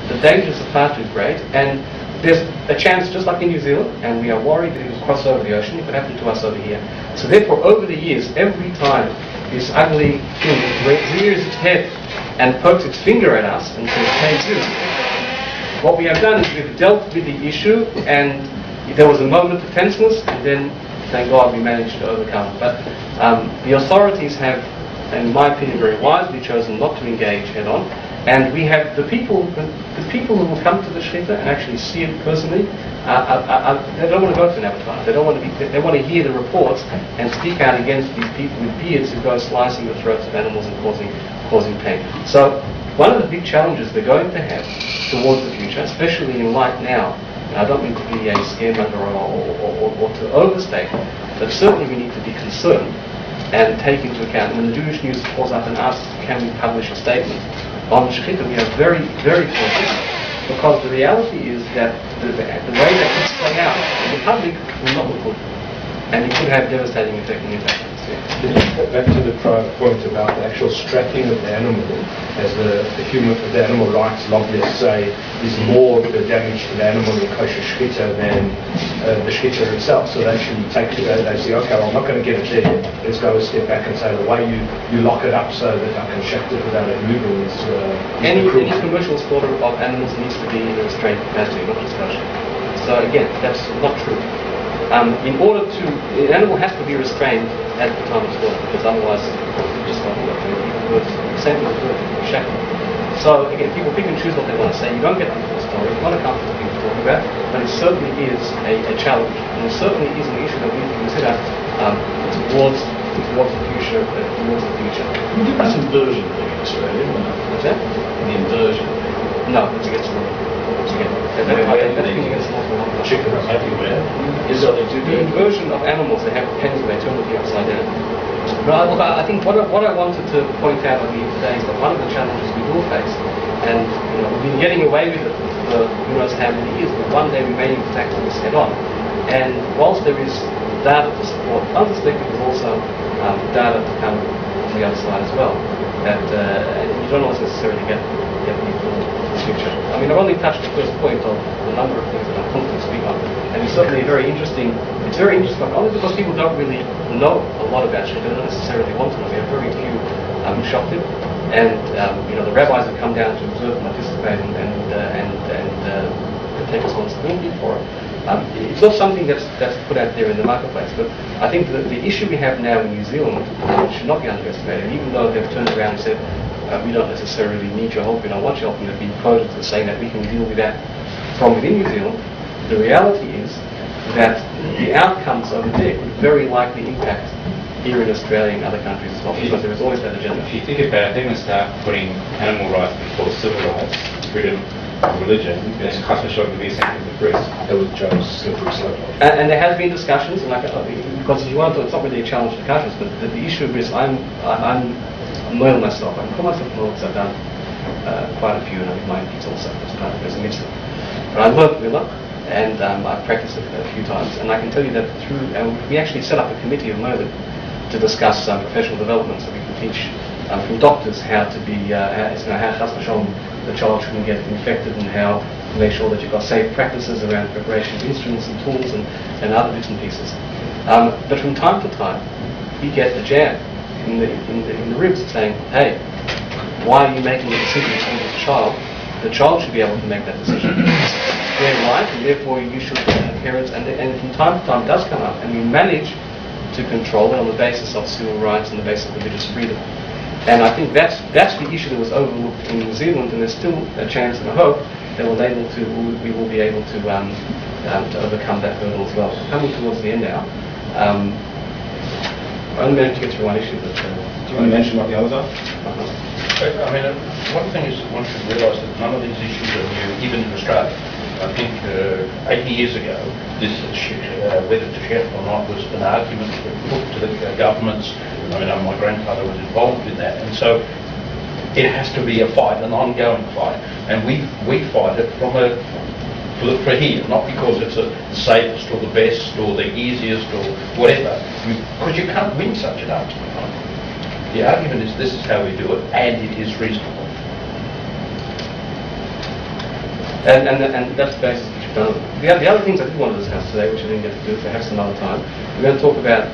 the dangers are far too great, and there's a chance, just like in New Zealand, and we are worried that it will cross over the ocean. It could happen to us over here. So therefore, over the years, every time this ugly thing rears its head and pokes its finger at us and says, "Hey, you," what we have done is we've dealt with the issue, and there was a moment of tenseness, and then, thank God, we managed to overcome. But the authorities have, in my opinion, very wisely chosen not to engage head-on. And we have the people who will come to the shechita and actually see it personally. They don't want to go to an abattoir. They don't want to be. They want to hear the reports and speak out against these people with beards who go slicing the throats of animals and causing pain. So one of the big challenges they're going to have towards the future, especially in light now, and I don't mean to be a scaremonger or to overstate, but certainly we need to be concerned and take into account. When the Jewish News calls up and asks, can we publish a statement on shechita, we are very, very cautious, because the reality is that the way that this play out in the public will not look good, and it could have devastating effect on impact. Back to the prior point about the actual strapping of the animal, as the animal rights lobbyists say, is more the damage to the animal in kosher shechita than the shechita itself. So they actually they say, okay, well, I'm not going to get it there. Let's go a step back and say the way you lock it up so that I can shecht it without it moving is any commercial slaughter of animals needs to be in a restrained capacity, not just kosher. So again, that's not true. In order to, an animal has to be restrained at the time of slaughter, because otherwise it just won't work. Same with the shechita. So again, people pick and choose what they want to say. You don't get the full story. It's not a comfortable thing to talk about, but it certainly is a challenge, and it certainly is an issue that we need to consider towards the future. That's inversion thing in Australia, isn't it? What's that? The inversion thing. No, it's against the law. Chicken is everywhere. Is that the inversion of animals, they have pens where they turn the upside down. Right, look, I think what I wanted to point out on here today is that one of the challenges we will face, and we've been getting away with it for who knows how many years, but one day we may need to tackle this head on. And whilst there is data to support one perspective, there's also data to come from the other side as well. That you don't always necessarily get the future. I mean, I've only touched the first point of the number of things that I'm going to speak on, and it's certainly very interesting. It's very interesting, only because people don't really know a lot about shechita. They don't necessarily want to know. We have very few shoftim, and the rabbis have come down to observe and participate and take responsibility for it. It's not something that's put out there in the marketplace, but I think that the issue we have now in New Zealand should not be underestimated. Even though they've turned around and said, we don't necessarily need your help, we don't want your help, and they've been quoted as saying that we can deal with that from within New Zealand, the reality is that the outcomes over there could very likely impact here in Australia and other countries as well, because there is always that agenda. If you think about it, they're going to start putting animal rights before civil rights, freedom of religion, then Kashrut will be sent to the press. That was Joe's slippery slope. And there has been discussions, and because if you want to, it's not really a challenge to Kashrut, but the issue is I'm loyal myself. I call myself loyal because I've done quite a few, and I have my kids also as part of the mitzvah. But I learned Miller, and I've practiced it a few times, and I can tell you that we actually set up a committee of Miller to discuss professional development, so we can teach from doctors how to be, how chas v'shalom, the child shouldn't get infected, and how to make sure that you've got safe practices around preparation of instruments and tools and other bits and pieces. But from time to time, you get a jab in the ribs saying, hey, why are you making a decision for this child? The child should be able to make that decision. It's their right, and therefore you should, parents, and from time to time it does come up, and we manage to control it on the basis of civil rights and the basis of religious freedom. And I think that's the issue that was overlooked in New Zealand, and there's still a chance and a hope that we will be able to overcome that hurdle as well. Coming towards the end now, I only managed to get through one issue, but do you want to mention what the others are? I mean, one thing is one should realise that none of these issues are new, even in Australia. I think 80 years ago, this whether to shecht or not was an argument put to the governments. I mean, my grandfather was involved in that, and so it has to be a fight, an ongoing fight, and we fight it for here, not because it's the safest or the best or the easiest or whatever, because you can't win such an argument. The argument is this is how we do it, and it is reasonable. And that's the basis which we've done. The other things I did want to discuss today, which I didn't get to do, perhaps another time, we're going to talk about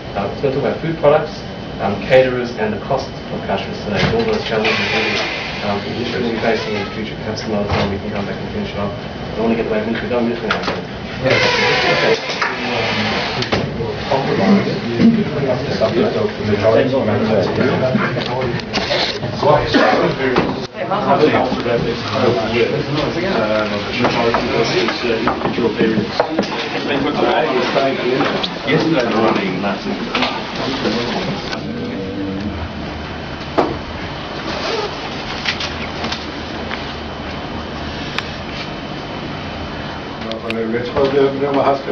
food products, caterers, and the costs of kashrut today. All those challenges which we're going to be facing in the future. Perhaps another time we can come back and finish off. I don't want to get away from it. We don't miss now. Let's go to the Nemahaska.